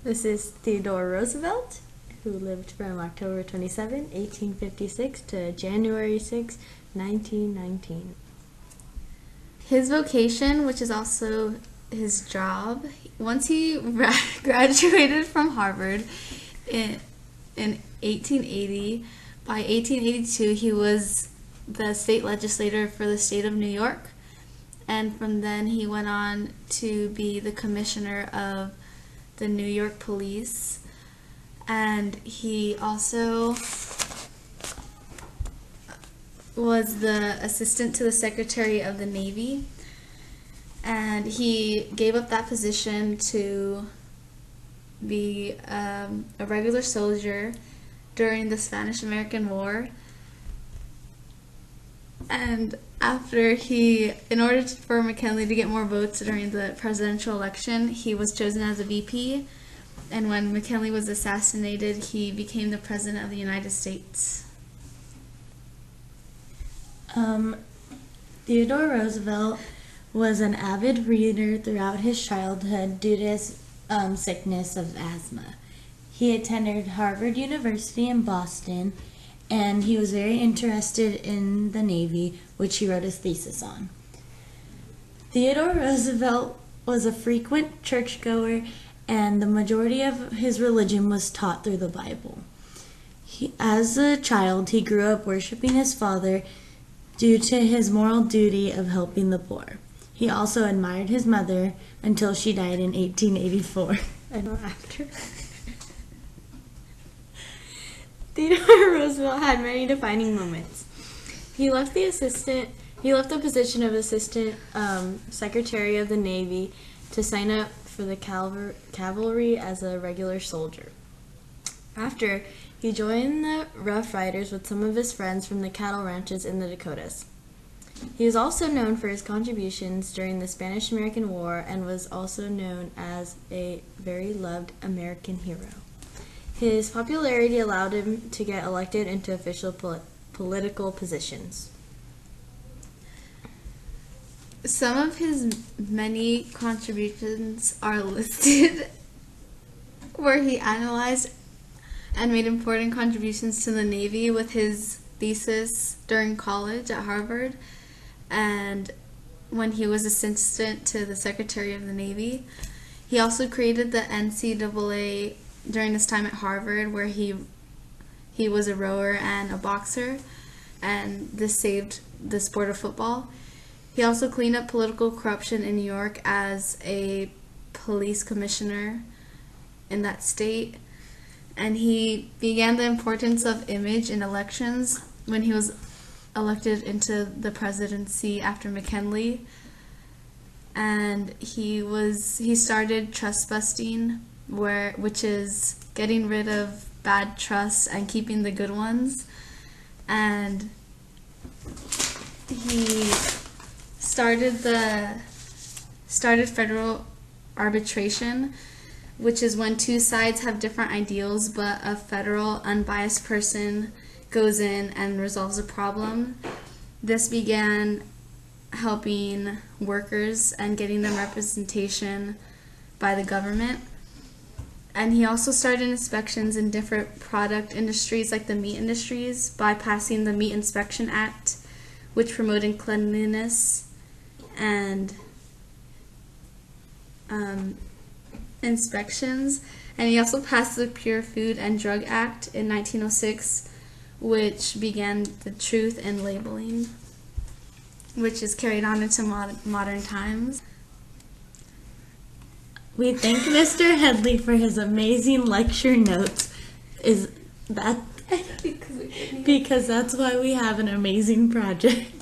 This is Theodore Roosevelt, who lived from October 27, 1856 to January 6, 1919. His vocation, which is also his job, once he graduated from Harvard in 1880, by 1882 he was the state legislator for the state of New York, and from then he went on to be the commissioner of the New York Police, and he also was the assistant to the Secretary of the Navy, and he gave up that position to be a regular soldier during the Spanish-American War. And after in order for McKinley to get more votes during the presidential election, he was chosen as a VP. And when McKinley was assassinated, he became the President of the United States. Theodore Roosevelt was an avid reader throughout his childhood due to his sickness of asthma. He attended Harvard University in Boston, and he was very interested in the Navy, which he wrote his thesis on. Theodore Roosevelt was a frequent churchgoer, and the majority of his religion was taught through the Bible. As a child, he grew up worshiping his father due to his moral duty of helping the poor. He also admired his mother until she died in 1884. I know after. Theodore Roosevelt had many defining moments. He left the position of assistant secretary of the Navy to sign up for the cavalry as a regular soldier. After, he joined the Rough Riders with some of his friends from the cattle ranches in the Dakotas. He is also known for his contributions during the Spanish-American War and was also known as a very loved American hero. His popularity allowed him to get elected into official political positions. Some of his many contributions are listed where he analyzed and made important contributions to the Navy with his thesis during college at Harvard, and when he was assistant to the Secretary of the Navy. He also created the NCAA during his time at Harvard, where he was a rower and a boxer, and this saved the sport of football. He also cleaned up political corruption in New York as a police commissioner in that state, and he began the importance of image in elections when he was elected into the presidency after McKinley. And he started trust busting, which is getting rid of bad trusts and keeping the good ones. And he started federal arbitration, which is when two sides have different ideals, but a federal unbiased person goes in and resolves a problem. This began helping workers and getting them representation by the government. And he also started inspections in different product industries, like the meat industries, by passing the Meat Inspection Act, which promoted cleanliness and inspections. And he also passed the Pure Food and Drug Act in 1906, which began the truth in labeling, which is carried on into modern times. We thank Mr. Headley for his amazing lecture notes. Because that's why we have an amazing project.